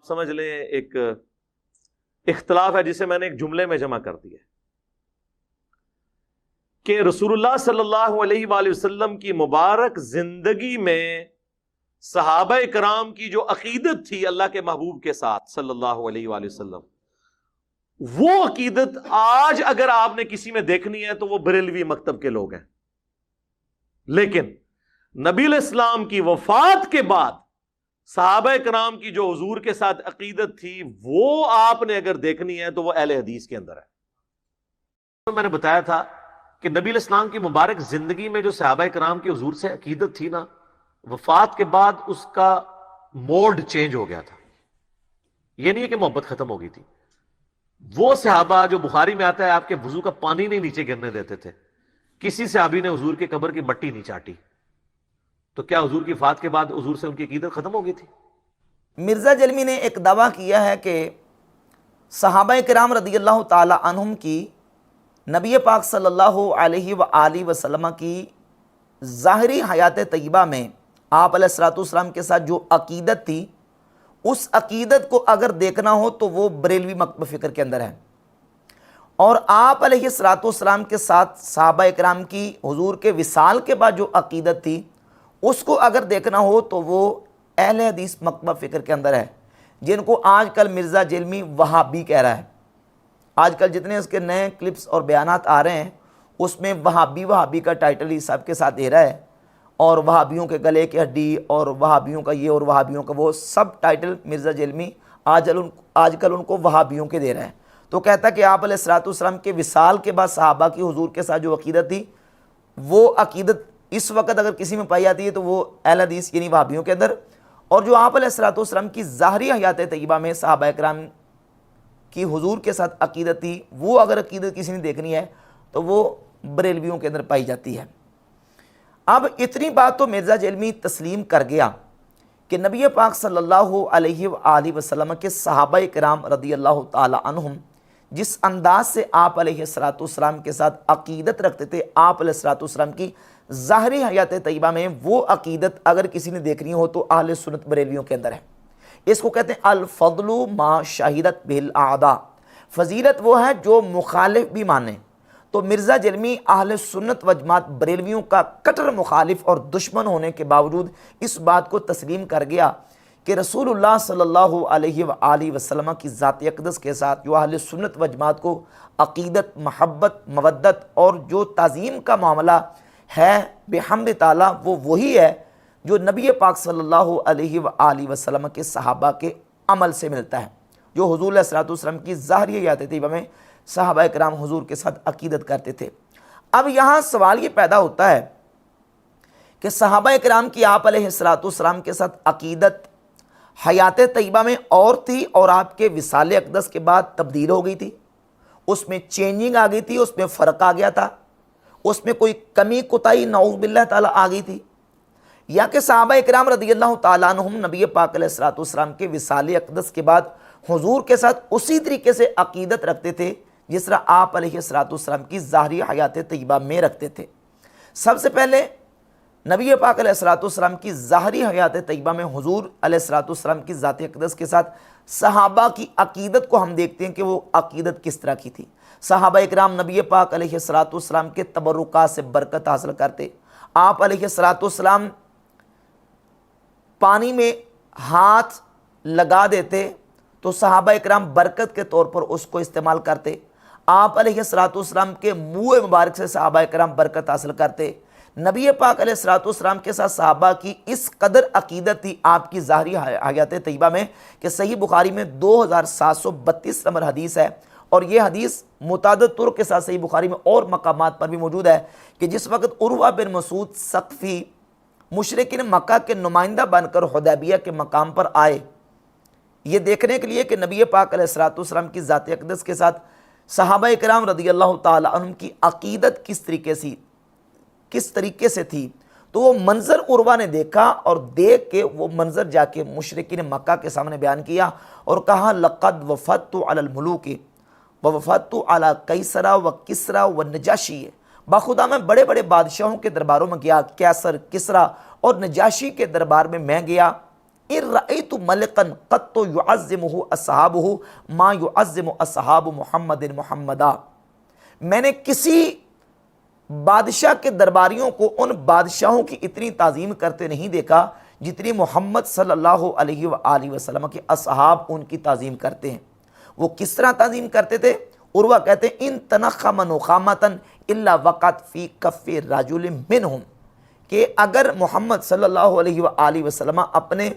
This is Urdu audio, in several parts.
سمجھ لیں ایک اختلاف ہے جسے میں نے ایک جملے میں جمع کر دیا کہ رسول اللہ صلی اللہ علیہ وآلہ وسلم کی مبارک زندگی میں صحابہ کرام کی جو عقیدت تھی اللہ کے محبوب کے ساتھ صلی اللہ علیہ وآلہ وسلم، وہ عقیدت آج اگر آپ نے کسی میں دیکھنی ہے تو وہ بریلوی مکتب کے لوگ ہیں. لیکن نبی علیہ السلام کی وفات کے بعد صحابہ کرام کی جو حضور کے ساتھ عقیدت تھی وہ آپ نے اگر دیکھنی ہے تو وہ اہل حدیث کے اندر ہے. میں نے بتایا تھا کہ نبی علیہ السلام کی مبارک زندگی میں جو صحابہ کرام کی حضور سے عقیدت تھی نا، وفات کے بعد اس کا موڈ چینج ہو گیا تھا. یہ نہیں ہے کہ محبت ختم ہو گئی تھی. وہ صحابہ جو بخاری میں آتا ہے آپ کے وضو کا پانی نہیں نیچے گرنے دیتے تھے. کسی صحابی نے حضور کے قبر کی مٹی نہیں چاٹی. تو کیا حضور کی وفات کے بعد حضور سے ان کی عقیدت ختم ہو گئی تھی؟ مرزا جلمی نے ایک دعویٰ کیا ہے کہ صحابہ کرام رضی اللہ تعالی عنہم کی نبی پاک صلی اللہ علیہ وآلہ وسلم کی ظاہری حیات طیبہ میں آپ علیہ الصلوۃ والسلام کے ساتھ جو عقیدت تھی، اس عقیدت کو اگر دیکھنا ہو تو وہ بریلوی مکتب فکر کے اندر ہے. اور آپ علیہ الصلوۃ والسلام کے ساتھ صحابہ کرام کی حضور کے وصال کے بعد جو عقیدت تھی، اس کو اگر دیکھنا ہو تو وہ اہل حدیث مکتب فکر کے اندر ہے، جن کو آج کل مرزا جلمی وہابی کہہ رہا ہے. آج کل جتنے اس کے نئے کلپس اور بیانات آ رہے ہیں اس میں وہابی کا ٹائٹل ہی سب کے ساتھ دے رہا ہے، اور وہابیوں کے گلے کی ہڈی اور وہابیوں کا یہ اور وہابیوں کا وہ، سب ٹائٹل مرزا جلمی آج کل ان کو وہابیوں کے دے رہا ہے. تو کہتا ہے کہ آپ علیہ الصلوۃ والسلام کے وصال کے بعد صحابہ کی حضور کے ساتھ جو عقیدت تھی، وہ عقیدت اس وقت اگر کسی میں پائی جاتی ہے تو وہ اہل حدیث یعنی وہابیوں کے اندر. اور جو آپ علیہ الصلوۃ والسلام کی ظاہری حیات طیبہ میں صحابہ کرام کی حضور کے ساتھ عقیدت تھی، وہ اگر عقیدت کسی نے دیکھنی ہے تو وہ بریلویوں کے اندر پائی جاتی ہے. اب اتنی بات تو مرزا جلمی تسلیم کر گیا کہ نبی پاک صلی اللہ علیہ وآلہ وسلم کے صحابہ کرام رضی اللہ تعالی عنہم جس انداز سے آپ علیہ الصلوۃ والسلام کے ساتھ عقیدت رکھتے تھے، آپ علیہ الصلوۃ والسلام کی ظاہری حیات طیبہ میں وہ عقیدت اگر کسی نے دیکھنی ہو تو اہل سنت بریلویوں کے اندر ہے. اس کو کہتے ہیں الفضل ما شہدت بالاعداء، فضیلت وہ ہے جو مخالف بھی مانے. تو مرزا جلمی اہل سنت و جماعت بریلویوں کا کٹر مخالف اور دشمن ہونے کے باوجود اس بات کو تسلیم کر گیا کہ رسول اللہ صلی اللہ علیہ وآلہ وسلم کی ذات اقدس کے ساتھ جو اہل سنت و جماعت کو عقیدت، محبت، مودت اور جو تعظیم کا معاملہ ہے بحمد تعالی، وہ وہی ہے جو نبی پاک صلی اللہ علیہ وآلہ وسلم کے صحابہ کے عمل سے ملتا ہے، جو حضور علیہ الصلوۃ والسلام کی ظاہری حیات طیبہ میں صحابہ کرام حضور کے ساتھ عقیدت کرتے تھے. اب یہاں سوال یہ پیدا ہوتا ہے کہ صحابہ کرام کی آپ علیہ الصلوۃ والسلام کے ساتھ عقیدت حیات طیبہ میں اور تھی اور آپ کے وصال اقدس کے بعد تبدیل ہو گئی تھی، اس میں چینجنگ آ گئی تھی، اس میں فرق آ گیا تھا، اس میں کوئی کمی کوتاہی نعوذ باللہ تعالیٰ آ گئی تھی، یا کہ صحابہ کرام رضی اللہ تعالیٰ عنہم نبی پاک علیہ الصلوۃ والسلام کے وصال اقدس کے بعد حضور کے ساتھ اسی طریقے سے عقیدت رکھتے تھے جس طرح آپ علیہ الصلوۃ والسلام کی ظاہری حیات طیبہ میں رکھتے تھے. سب سے پہلے نبی پاک علیہ الصلوۃ والسلام کی ظاہری حیات طیبہ میں حضور علیہ الصلوۃ والسلام کی ذات اقدس کے ساتھ صحابہ کی عقیدت کو ہم دیکھتے ہیں کہ وہ عقیدت کس طرح کی تھی. صحابہ اکرام نبی پاک علیہ الصلوۃ والسلام کے تبرکات سے برکت حاصل کرتے. آپ علیہ الصلوۃ والسلام پانی میں ہاتھ لگا دیتے تو صحابہ اکرام برکت کے طور پر اس کو استعمال کرتے. آپ علیہ الصلوۃ والسلام کے منہ مبارک سے صحابہ اکرام برکت حاصل کرتے. نبی پاک علیہ الصلوۃ والسلام کے ساتھ صحابہ کی اس قدر عقیدت تھی آپ کی ظاہری حیات طیبہ میں کہ صحیح بخاری میں 2732 نمبر حدیث ہے، اور یہ حدیث متعدد طرق کے ساتھ صحیح بخاری میں اور مقامات پر بھی موجود ہے کہ جس وقت عروہ بن مسعود ثقفی مشرکین مکہ کے نمائندہ بن کر حدیبیہ کے مقام پر آئے یہ دیکھنے کے لیے کہ نبی پاک علیہ الصلوۃ والسلام کی ذات اقدس کے ساتھ صحابہ کرام رضی اللہ تعالی عنہم کی عقیدت کس طریقے سے تھی، تو وہ منظر عروہ نے دیکھا اور دیکھ کے وہ منظر جا کے مشرکین مکہ کے سامنے بیان کیا اور کہا لقد وفدت علی الملوک ووفدت علی قیصر و کسریٰ و نجاشی، باخدا میں بڑے بڑے بادشاہوں کے درباروں میں گیا، قیصر، کسریٰ اور نجاشی کے دربار میں گیا، ان رأیت ملکا قط یعظمہ اصحابہ ما یعظم اصحاب محمد محمدا، میں نے کسی بادشاہ کے درباریوں کو ان بادشاہوں کی اتنی تعظیم کرتے نہیں دیکھا جتنی محمد صلی اللہ علیہ وآلہ وسلم کے اصحاب ان کی تعظیم کرتے ہیں۔ وہ کس طرح تعظیم کرتے تھے؟ عروہ کہتے ہیں ان تنخم نخامتا الا وقعت فی کف رجل منہم، کہ اگر محمد صلی اللہ علیہ وآلہ وسلم اپنے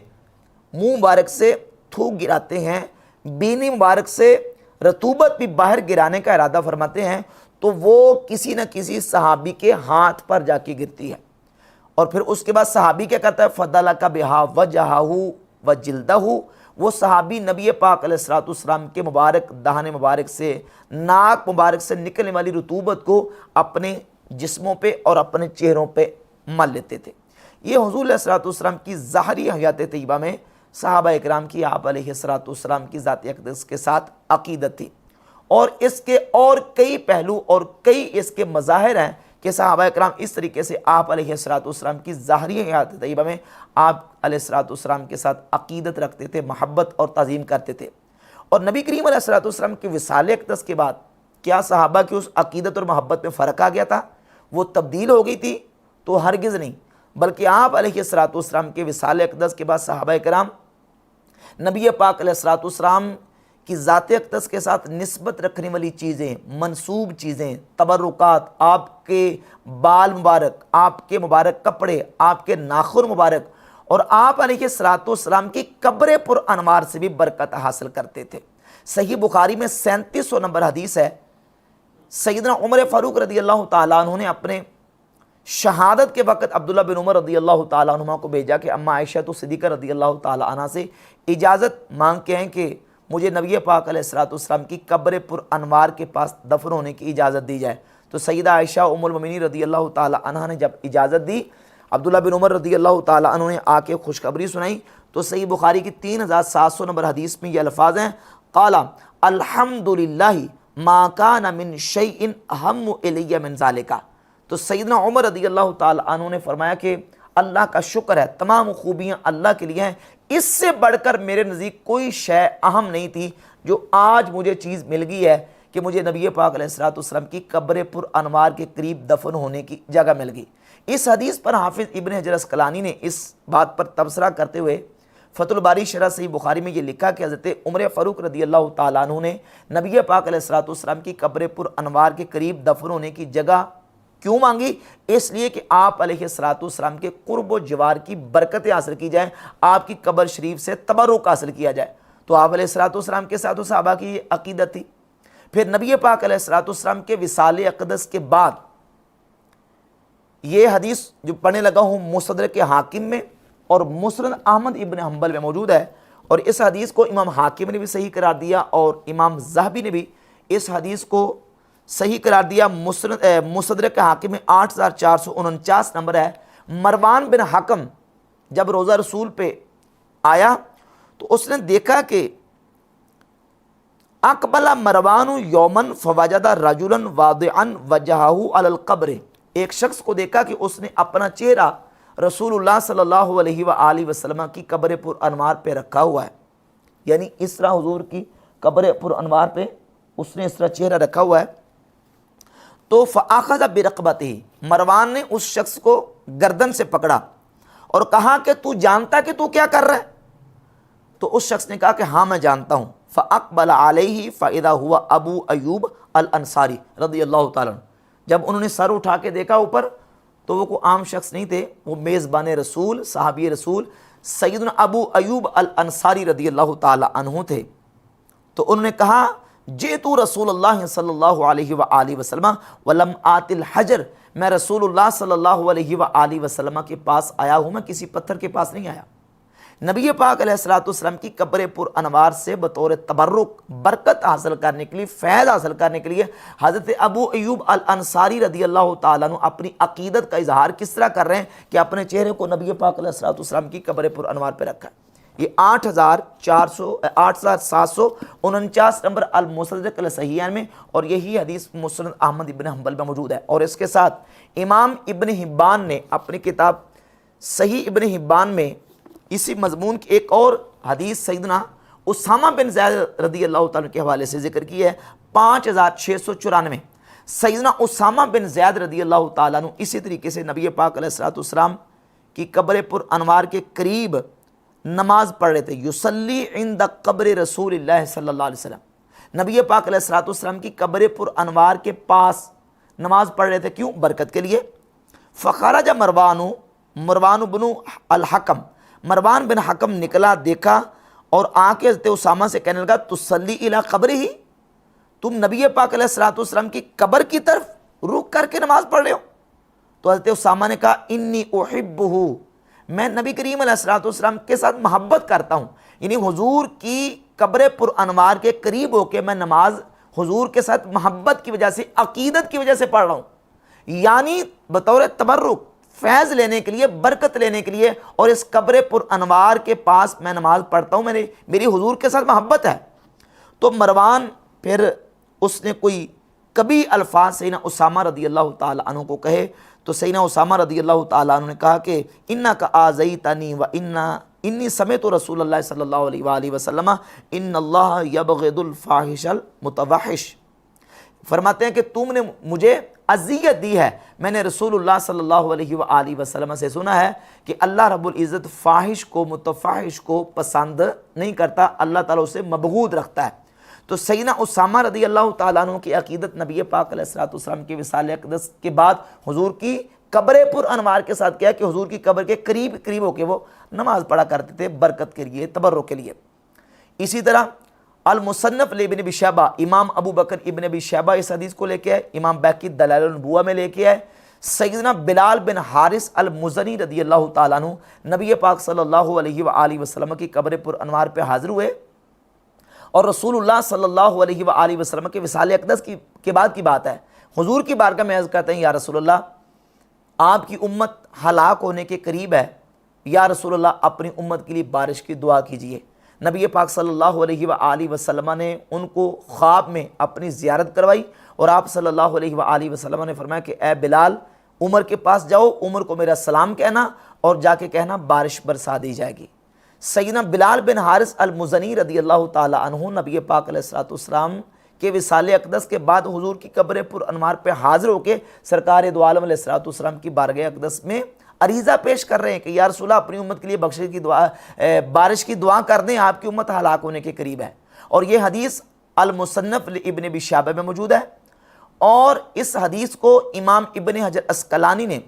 منہ مبارک سے تھوک گراتے ہیں، بینی مبارک سے رطوبت بھی باہر گرانے کا ارادہ فرماتے ہیں، تو وہ کسی نہ کسی صحابی کے ہاتھ پر جا کے گرتی ہے، اور پھر اس کے بعد صحابی کیا کرتا ہے؟ فَدَلَكَ بِهَا وَجْهَهُ وَجِلْدَهُ، وہ صحابی نبی پاک علیہ السلام کے مبارک دہان مبارک سے، ناک مبارک سے نکلنے والی رطوبت کو اپنے جسموں پہ اور اپنے چہروں پہ مل لیتے تھے۔ یہ حضور علیہ السلام کی ظاہری حیات طیبہ میں صحابہ اکرام کی آپ علیہ السلام کی ذات اقدس کے ساتھ عقیدت تھی، اور اس کے اور کئی پہلو اور کئی اس کے مظاہر ہیں کہ صحابہ اکرام اس طریقے سے آپ علیہ السلام کی ظاہری حیات طیبہ میں آپ علیہ السلام کے ساتھ عقیدت رکھتے تھے، محبت اور تعظیم کرتے تھے۔ اور نبی کریم علیہ السلام کی وصال اقدس کے بعد کیا صحابہ کی اس عقیدت اور محبت میں فرق آ گیا تھا؟ وہ تبدیل ہو گئی تھی؟ تو ہرگز نہیں، بلکہ آپ علیہ السلام کے وصال اقدس کے بعد صحابہ اکرام نبی پاک علیہ السلام کی ذات اقدس کے ساتھ نسبت رکھنے والی چیزیں، منسوب چیزیں، تبرکات، آپ کے بال مبارک، آپ کے مبارک کپڑے، آپ کے ناخن مبارک، اور آپ علیہ السلام کی قبر پر انوار سے بھی برکت حاصل کرتے تھے۔ صحیح بخاری میں 3700 نمبر حدیث ہے، سیدنا عمر فاروق رضی اللہ تعالیٰ عنہ نے اپنے شہادت کے وقت عبداللہ بن عمر رضی اللہ تعالیٰ عنہ کو بھیجا کہ اما عائشہ صدیقہ رضی اللہ تعالیٰ عنہ سے اجازت مانگ کے ہیں کہ مجھے نبی پاک علیہ السلام کی قبر پر انوار کے پاس دفن ہونے کی اجازت دی جائے۔ تو سیدہ عائشہ ام المؤمنین رضی اللہ تعالیٰ عنہ نے جب اجازت دی، عبداللہ بن عمر رضی اللہ تعالیٰ عنہ نے آ کے خوشخبری سنائی، تو صحیح بخاری کی 3700 نمبر حدیث میں یہ الفاظ ہیں، قال الحمدللہ ما کان من شیء اہم الی من ذالک۔ تو سیدنا عمر رضی اللہ تعالیٰ عنہ نے فرمایا کہ اللہ کا شکر ہے، تمام خوبیاں اللہ کے لیے ہیں، اس سے بڑھ کر میرے نزدیک کوئی شے اہم نہیں تھی جو آج مجھے چیز مل گئی ہے کہ مجھے نبی پاک علیہ السلام کی قبر پر انوار کے قریب دفن ہونے کی جگہ مل گئی۔ اس حدیث پر حافظ ابن حجر اسقلانی نے اس بات پر تبصرہ کرتے ہوئے فتح الباری شرح صحیح بخاری میں یہ لکھا کہ حضرت عمر فاروق رضی اللہ تعالیٰ عنہ نے نبی پاک علیہ السلام کی قبر پر انوار کے قریب دفن ہونے کی جگہ کیوں مانگی؟ اس لیے کہ آپ علیہ السلام کے قرب و جوار کی برکتیں حاصل کی جائیں، آپ کی قبر شریف سے تبرک حاصل کیا جائے۔ تو آپ علیہ السلام کے ساتھ صحابہ کی یہ عقیدت تھی۔ پھر نبی پاک علیہ السلام کے وصال اقدس کے بعد یہ حدیث جو پڑھنے لگا ہوں مستدرک حاکم میں اور مسند احمد ابن حنبل میں موجود ہے، اور اس حدیث کو امام حاکم نے بھی صحیح قرار دیا اور امام ذہبی نے بھی اس حدیث کو صحیح قرار دیا۔ مستدرک حاکم میں 8449 نمبر ہے۔ مروان بن حکم جب روزہ رسول پہ آیا تو اس نے دیکھا کہ اقبل مروان یومن فوجد رجلا واضعا وجہہ علی القبر، ایک شخص کو دیکھا کہ اس نے اپنا چہرہ رسول اللہ صلی اللہ علیہ وآلہ وسلم کی قبر پر انوار پہ رکھا ہوا ہے، یعنی اس طرح حضور کی قبر پر انوار پہ اس نے اس طرح چہرہ رکھا ہوا ہے۔ تو فاخذ برقبتہ، مروان نے اس شخص کو گردن سے پکڑا اور کہا کہ تو جانتا کہ تو کیا کر رہا ہے؟ تو اس شخص نے کہا کہ ہاں میں جانتا ہوں۔ فاقبل علیہ فاذا ہوا ابو ایوب الانصاری رضی اللہ تعالیٰ عنہ، جب انہوں نے سر اٹھا کے دیکھا اوپر تو وہ کوئی عام شخص نہیں تھے، وہ میزبان رسول، صحابی رسول سیدنا ابو ایوب الانصاری رضی اللہ تعالیٰ عنہ تھے۔ تو انہوں نے کہا جئتو رسول اللہ صلی اللہ علیہ وآلہ وسلم ولم آت الحجر، میں رسول اللہ صلی اللہ علیہ وآلہ وسلم کے پاس آیا ہوں، میں کسی پتھر کے پاس نہیں آیا۔ نبی پاک علیہ السلام کی قبر پر انوار سے بطور تبرک برکت حاصل کرنے کے لیے، فیض حاصل کرنے کے لیے حضرت ابو ایوب الانصاری رضی اللہ تعالیٰ عنہ اپنی عقیدت کا اظہار کس طرح کر رہے ہیں کہ اپنے چہرے کو نبی پاک علیہ السلام کی قبر پر انوار پہ رکھا ہے۔ یہ 8749 نمبر المستدرک الصحیحین میں، اور یہی حدیث مسند احمد ابن حنبل میں موجود ہے۔ اور اس کے ساتھ امام ابن حبان نے اپنی کتاب صحیح ابن حبان میں اسی مضمون کی ایک اور حدیث سیدنا اسامہ بن زید رضی اللہ تعالیٰ کے حوالے سے ذکر کی ہے 5694۔ سیدنا اسامہ بن زید رضی اللہ تعالیٰ عنہ اسی طریقے سے نبی پاک علیہ الصلوۃ والسلام کی قبر پر انوار کے قریب نماز پڑھ رہے تھے، یصلی عند قبر رسول اللہ صلی اللہ علیہ وسلم، نبی پاک علیہ الصلوۃ والسلام کی قبر پر انوار کے پاس نماز پڑھ رہے تھے، کیوں؟ برکت کے لیے۔ فخرج مروان بن الحکم، مروان بن حکم نکلا، دیکھا اور آ کے حضرت اسامہ سے کہنے لگا تصلی الی قبرہ، تم نبی پاک علیہ الصلوۃ والسلام کی قبر کی طرف رخ کر کے نماز پڑھ رہے ہو؟ تو حضرت اسامہ نے کہا انی احبہ، میں نبی کریم علیہ الصلوۃ والسلام کے ساتھ محبت کرتا ہوں، یعنی حضور کی قبر پر انوار کے قریب ہو کے میں نماز حضور کے ساتھ محبت کی وجہ سے، عقیدت کی وجہ سے پڑھ رہا ہوں، یعنی بطور تبرک، فیض لینے کے لیے، برکت لینے کے لیے، اور اس قبر پر انوار کے پاس میں نماز پڑھتا ہوں، میری حضور کے ساتھ محبت ہے۔ تو مروان پھر اس نے کوئی کبھی الفاظ سیدنا اسامہ رضی اللہ تعالیٰ عنہ کو کہے، تو سیدنا اسامہ رضی اللہ تعالیٰ عنہ نے کہا کہ انک آذیتنی و انی سمعت رسول اللہ صلی اللہ علیہ وآلہ وسلم ان اللہ یبغض الفاحش المتوحش، فرماتے ہیں کہ تم نے مجھے اذیت دی ہے، میں نے رسول اللہ صلی اللہ علیہ وآلہ وسلم سے سنا ہے کہ اللہ رب العزت فاحش کو، متفحش کو پسند نہیں کرتا، اللہ تعالیٰ اسے مبغوض رکھتا ہے۔ تو سیدنا اسامہ رضی اللہ تعالیٰ عنہ کی عقیدت نبی پاک علیہ الصلوۃ والسلام کے وصال اقدس کے بعد حضور کی قبر پر انوار کے ساتھ کیا کہ حضور کی قبر کے قریب ہو کے وہ نماز پڑھا کرتے تھے، برکت کے لیے، تبرک کے لیے۔ اسی طرح المصنف لابن ابی شیبہ، امام ابو بکر ابن ابی شیبہ اس حدیث کو لے کے آئے، امام بیہقی دلائل النبوہ میں لے کے آئے، سیدنا بلال بن حارث المزنی رضی اللہ تعالیٰ عنہ نبی پاک صلی اللہ علیہ وآلہ وسلم کی قبر پر انوار پہ حاضر ہوئے، اور رسول اللہ صلی اللہ علیہ وآلہ وسلم کے وصال اقدس کے بعد کی بات ہے، حضور کی بارگاہ میں عرض کرتے ہیں یا رسول اللہ آپ کی امت ہلاک ہونے کے قریب ہے، یا رسول اللہ اپنی امت کے لیے بارش کی دعا کیجئے۔ نبی پاک صلی اللہ علیہ وآلہ وسلم نے ان کو خواب میں اپنی زیارت کروائی، اور آپ صلی اللہ علیہ وآلہ وسلم نے فرمایا کہ اے بلال عمر کے پاس جاؤ، عمر کو میرا سلام کہنا اور جا کے کہنا بارش برسا دی جائے گی۔ سیدنا بلال بن حارث المزنی رضی اللہ تعالی عنہ نبی پاک علیہ الصلوۃ والسلام کے وصال اقدس کے بعد حضور کی قبر پر انوار پہ حاضر ہو کے سرکار دو عالم علیہ الصلوۃ والسلام کی بارگاہ اقدس میں عریضہ پیش کر رہے ہیں کہ یا رسول اللہ اپنی امت کے لیے بخشش کی دعا، بارش کی دعا کر دیں، آپ کی امت ہلاک ہونے کے قریب ہے۔ اور یہ حدیث المصنف لابن ابی شیبہ میں موجود ہے، اور اس حدیث کو امام ابن حجر عسقلانی نے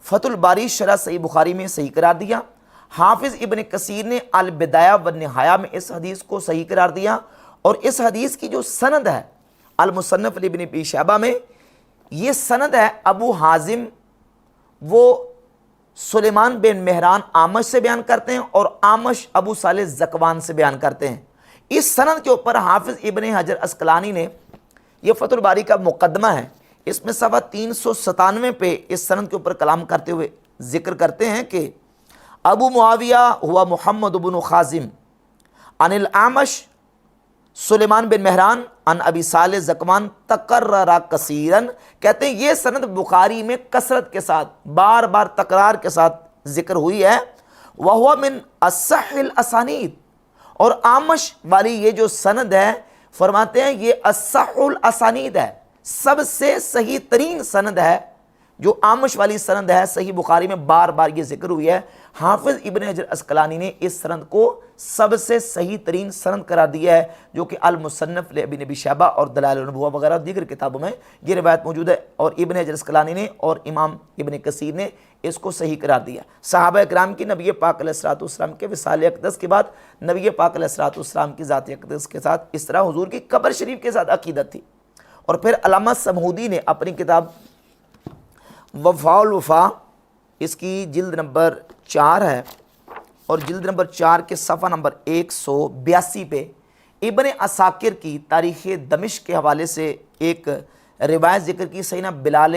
فتح الباری شرح صحیح بخاری میں صحیح قرار دیا، حافظ ابن کثیر نے البدایہ والنہایہ میں اس حدیث کو صحیح قرار دیا، اور اس حدیث کی جو سند ہے المصنف لابن ابی شیبہ میں، یہ سند ہے ابو حازم، وہ سلیمان بن مہران آمش سے بیان کرتے ہیں، اور آمش ابو صالح زکوان سے بیان کرتے ہیں۔ اس سند کے اوپر حافظ ابن حجر عسقلانی نے، یہ فتح الباری کا مقدمہ ہے، اس میں صفحہ 397 پہ اس سند کے اوپر کلام کرتے ہوئے ذکر کرتے ہیں کہ ابو معاویہ ہوا محمد بن خازم عن العامش سلیمان بن مہران عن ابی صالح زکوان تقرر کثیرن، کہتے ہیں یہ سند بخاری میں کثرت کے ساتھ، بار بار تکرار کے ساتھ ذکر ہوئی ہے، وہو من اصح الاسانید، اور آمش والی یہ جو سند ہے فرماتے ہیں یہ اصح الاسانید ہے، سب سے صحیح ترین سند ہے، جو آمش والی سند ہے، صحیح بخاری میں بار بار یہ ذکر ہوئی ہے۔ حافظ ابن حجر عسقلانی نے اس سند کو سب سے صحیح ترین سند قرار دیا ہے، جو کہ المصنف لابن ابی شیبہ اور دلائل النبوہ وغیرہ دیگر کتابوں میں یہ روایت موجود ہے، اور ابن حجر عسقلانی نے اور امام ابن کثیر نے اس کو صحیح قرار دیا۔ صحابہ اکرام کی نبی پاک علیہ الصلوۃ والسلام کے وصال اقدس کے بعد نبی پاک علیہ الصلوۃ والسلام کی ذات اقدس کے ساتھ اس طرح حضور کی قبر شریف کے ساتھ عقیدت تھی۔ اور پھر علامہ سمہودی نے اپنی کتاب وفاء الوفا، اس کی جلد نمبر 4 ہے، اور جلد نمبر 4 کے صفحہ نمبر 182 پہ ابن عساکر کی تاریخ دمشق کے حوالے سے ایک روایت ذکر کی سیدنا بلال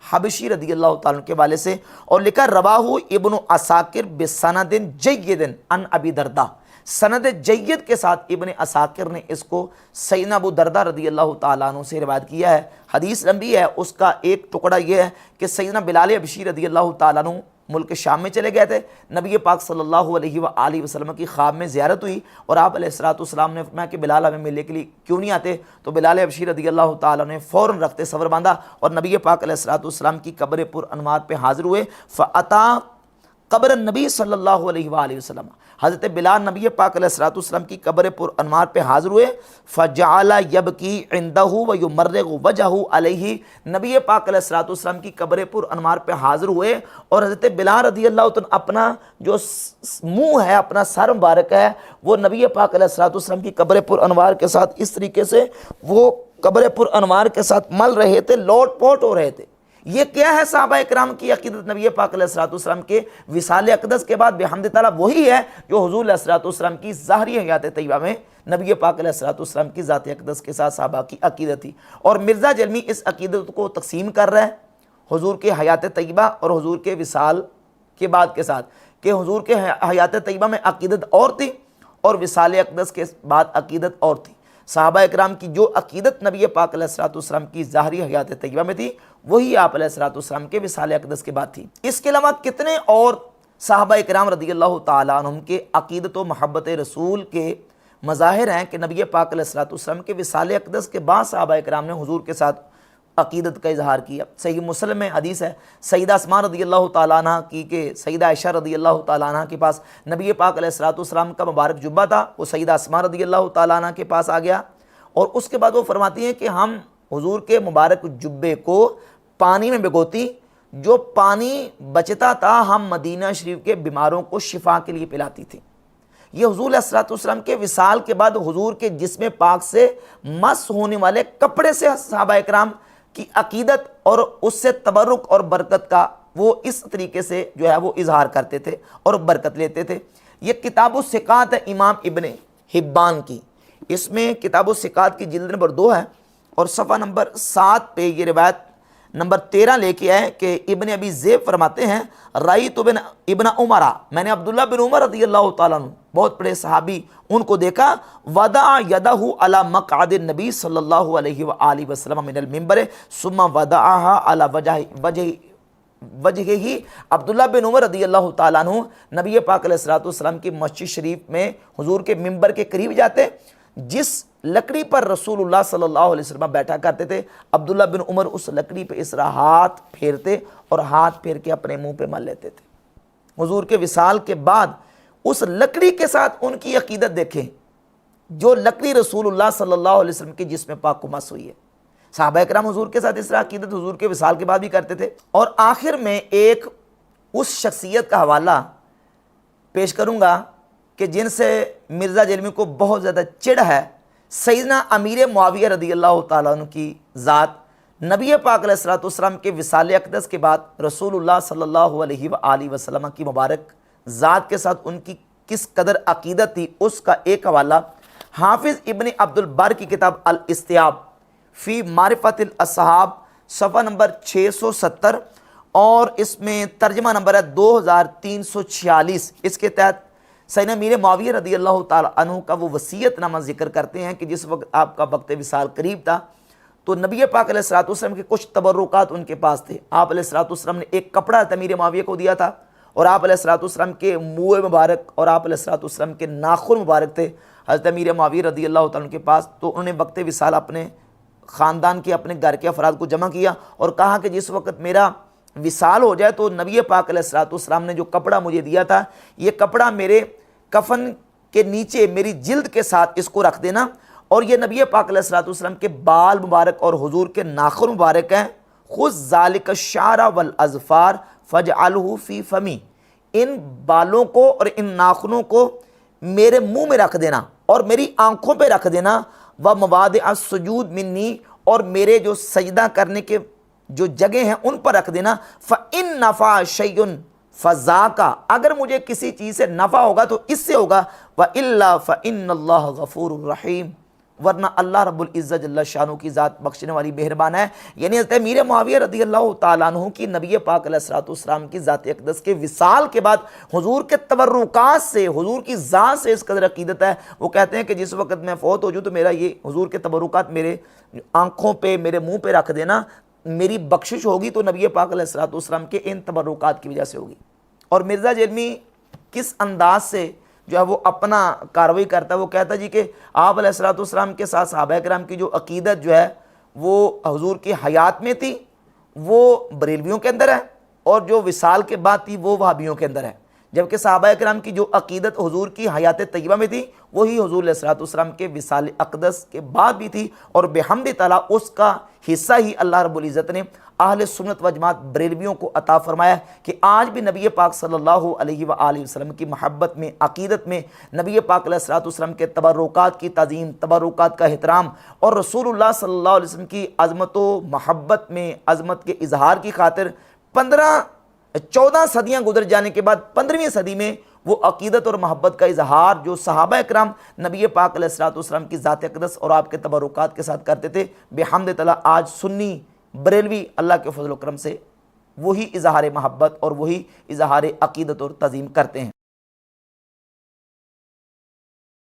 حبشی رضی اللہ تعالیٰ عنہ کے حوالے سے، اور لکھا رواہ ابن عساکر بسند جید عن ابی دردہ، سند جید کے ساتھ ابن عساکر نے اس کو سیدنا ابو دردہ رضی اللہ تعالیٰ عنہ سے روایت کیا ہے۔ حدیث لمبی ہے، اس کا ایک ٹکڑا یہ ہے کہ سیدنا بلال حبشی رضی اللہ تعالیٰ عنہ ملک شام میں چلے گئے تھے، نبی پاک صلی اللہ علیہ وآلہ وسلم کی خواب میں زیارت ہوئی اور آپ علیہ السلام نے فرمایا کہ بلال ہمیں ملنے کے لیے کیوں نہیں آتے؟ تو بلال حبشی رضی اللہ تعالیٰ نے فوراً رخت صبر باندھا اور نبی پاک علیہ السلام کی قبر پر انوار پہ حاضر ہوئے۔ فَأَتَا قبر النبی صلی اللہ علیہ وآلہ وسلم، حضرت بلال نبی پاک علیہ السلام کی قبر پر انوار پہ حاضر ہوئے۔ فَجَعَلَ يَبْكِي عِنْدَهُ وَيُمَرِّغُ وَجْهَهُ عَلَيْهِ، نبی پاک علیہ السلام کی قبر پر انوار پہ حاضر ہوئے اور حضرت بلال رضی اللہ عنہ اپنا جو منہ ہے، اپنا سر مبارک ہے، وہ نبی پاک علیہ السلام کی قبر پر انوار کے ساتھ اس طریقے سے وہ قبر پر انوار کے ساتھ مل رہے تھے، لوٹ پوٹ ہو رہے تھے۔ یہ کیا ہے صحابہ اکرام کی عقیدت؟ نبی پاک علیہ السلام کے وصال اقدس کے بعد بحمد تعالیٰ وہی ہے جو حضور علیہ السلام کی ظاہری حیات طیبہ میں نبی پاک علیہ السلام کی ذات اقدس کے ساتھ صحابہ کی عقیدت تھی۔ اور مرزا جلمی اس عقیدت کو تقسیم کر رہا ہے حضور کے حیات طیبہ اور حضور کے وصال کے بعد کے ساتھ، کہ حضور کے حیات طیبہ میں عقیدت اور تھی اور وصال اقدس کے بعد عقیدت اور تھی۔ صحابہ اکرام کی جو عقیدت نبی پاک علیہ السلام کی ظاہری حیات طیبہ میں تھی، وہی آپ علیہ السلام کے وصال اقدس کے بعد تھی۔ اس کے علاوہ کتنے اور صحابہ اکرام رضی اللہ تعالیٰ عنہم کے عقیدت و محبت رسول کے مظاہر ہیں کہ نبی پاک علیہ السلام کے وصال اقدس کے بعد صحابہ اکرام نے حضور کے ساتھ عقیدت کا اظہار کیا۔ صحیح مسلم میں حدیث ہے سیدہ اسماء رضی اللہ تعالیٰ عنہ کی کہ سیدہ عائشہ رضی اللہ تعالیٰ عنہ کے پاس نبی پاک علیہ السلام کا مبارک جبہ تھا، وہ سیدہ اسماء رضی اللہ تعالیٰ عنہ کے پاس آ گیا اور اس کے بعد وہ فرماتی ہیں کہ ہم حضور کے مبارک جبے کو پانی میں بھگوتی، جو پانی بچتا تھا ہم مدینہ شریف کے بیماروں کو شفا کے لیے پلاتی تھی۔ یہ حضور علیہ السلام کے وصال کے بعد حضور کے جسم پاک سے مس ہونے والے کپڑے سے صحابہ اکرام کی عقیدت اور اس سے تبرک اور برکت کا وہ اس طریقے سے جو ہے وہ اظہار کرتے تھے اور برکت لیتے تھے۔ یہ کتاب الثقات ہے امام ابن حبان کی، اس میں کتاب الثقات کی جلد نمبر 2 ہے اور صفحہ نمبر 7 پہ یہ روایت نمبر 13 لے کے آئے کہ ابن ابی ذئب فرماتے ہیں رأیت ابن عمر، میں نے عبداللہ بن عمر رضی اللہ تعالیٰ عنہ بہت بڑے صحابی ان کو دیکھا، وضع یدہ علی مقعد النبی صلی اللہ علیہ وآلہ وسلم من المنبر ثم وضعها علی وجہہ۔ عبداللہ بن عمر رضی اللہ تعالیٰ عنہ نبی پاک علیہ السلام کی مسجد شریف میں حضور کے منبر کے قریب جاتے، جس لکڑی پر رسول اللہ صلی اللہ علیہ وسلم بیٹھا کرتے تھے، عبداللہ بن عمر اس لکڑی پہ اس طرح ہاتھ پھیرتے اور ہاتھ پھیر کے اپنے منہ پہ مل لیتے تھے۔ حضور کے وصال کے بعد اس لکڑی کے ساتھ ان کی عقیدت دیکھیں، جو لکڑی رسول اللہ صلی اللہ علیہ وسلم کی جسم پاک کو مس ہوئی ہے۔ صحابہ اکرام حضور کے ساتھ اس طرح عقیدت حضور کے وصال کے بعد بھی کرتے تھے۔ اور آخر میں ایک اس شخصیت کا حوالہ پیش کروں گا کہ جن سے مرزا جلمی کو بہت زیادہ چڑ ہے، سیدنا امیر معاویہ رضی اللہ تعالیٰ عنہ کی ذات نبی پاک علیہ السلام کے وصال اقدس کے بعد رسول اللہ صلی اللہ علیہ وآلہ وسلم کی مبارک ذات کے ساتھ ان کی کس قدر عقیدت تھی، اس کا ایک حوالہ حافظ ابن عبد البر کی کتاب الاستیاب فی معرفت الاصحاب صفحہ نمبر 670 اور اس میں ترجمہ نمبر ہے 2346۔ اس کے تحت سیدنا امیر معاویہ رضی اللہ تعالیٰ عنہ کا وہ وصیت نامہ ذکر کرتے ہیں کہ جس وقت آپ کا وقت وصال قریب تھا تو نبی پاک علیہ السلام کے کچھ تبرکات ان کے پاس تھے۔ آپ علیہ السلام نے ایک کپڑا امیر معاویہ کو دیا تھا اور آپ علیہ السلام کے منہ مبارک اور آپ علیہ السلام کے ناخن مبارک تھے حضرت امیر معاویہ رضی اللہ تعالیٰ عنہ کے پاس۔ تو انہوں نے وقت وصال اپنے خاندان کے اپنے گھر کے افراد کو جمع کیا اور کہا کہ جس وقت میرا وصال ہو جائے تو نبی پاک علیہ السلام نے جو کپڑا مجھے دیا تھا، یہ کپڑا میرے کفن کے نیچے میری جلد کے ساتھ اس کو رکھ دینا، اور یہ نبی پاک علیہ السلام کے بال مبارک اور حضور کے ناخن مبارک ہیں، خذ ذالک الشعر والاظفار فاجعلہ فی فمی، ان بالوں کو اور ان ناخنوں کو میرے منہ میں رکھ دینا اور میری آنکھوں پہ رکھ دینا، و مواضع السجود منی، اور میرے جو سجدہ کرنے کے جو جگہ ہیں ان پر رکھ دینا، فإن نفع شیء فذاک، اگر مجھے کسی چیز سے نفع ہوگا تو اس سے ہوگا، وإلا فإن اللہ غفور الرحیم، ورنہ اللہ رب العزت جل شانہ کی ذات بخشنے والی مہربان ہے۔ یعنی حضرت امیر معاویہ رضی اللہ تعالیٰ عنہ کی نبی پاک علیہ السلام کی ذات اقدس کے وصال کے بعد حضور کے تبرکات سے، حضور کی ذات سے اس قدر عقیدت ہے، وہ کہتے ہیں کہ جس وقت میں فوت ہو جاؤں تو میرا یہ حضور کے تبرکات میرے آنکھوں پہ میرے منہ پہ رکھ دینا، میری بخشش ہوگی تو نبی پاک علیہ السلام کے ان تبرکات کی وجہ سے ہوگی۔ اور مرزا جیلمی کس انداز سے جو ہے وہ اپنا کارروائی کرتا ہے، وہ کہتا ہے جی کہ آپ علیہ الصلوۃ والسلام کے ساتھ صحابہ کرام کی جو عقیدت جو ہے وہ حضور کی حیات میں تھی وہ بریلویوں کے اندر ہے، اور جو وصال کے بعد تھی وہ وہابیوں کے اندر ہے، جبکہ صحابہ کرام کی جو عقیدت حضور کی حیات طیبہ میں تھی وہی حضور علیہ الصلوۃ والسلام کے وصال اقدس کے بعد بھی تھی، اور بحمد تعالیٰ اس کا حصہ ہی اللہ رب العزت نے اہل سنت و جماعت بریلویوں کو عطا فرمایا کہ آج بھی نبی پاک صلی اللہ علیہ وآلہ وسلم کی محبت میں، عقیدت میں، نبی پاک علیہ الصلوۃ والسلام کے تبرکات کی تعظیم، تبرکات کا احترام، اور رسول اللہ صلی اللہ علیہ وسلم کی عظمت و محبت میں عظمت کے اظہار کی خاطر 14 صدیاں گزر جانے کے بعد 15ویں صدی میں وہ عقیدت اور محبت کا اظہار جو صحابہ اکرام نبی پاک علیہ الصلوۃ والسلام کی ذات اقدس اور آپ کے تبرکات کے ساتھ کرتے تھے، بحمد تعالیٰ آج سنی بریلوی اللہ کے فضل و کرم سے وہی اظہار محبت اور وہی اظہار عقیدت اور تعظیم کرتے ہیں۔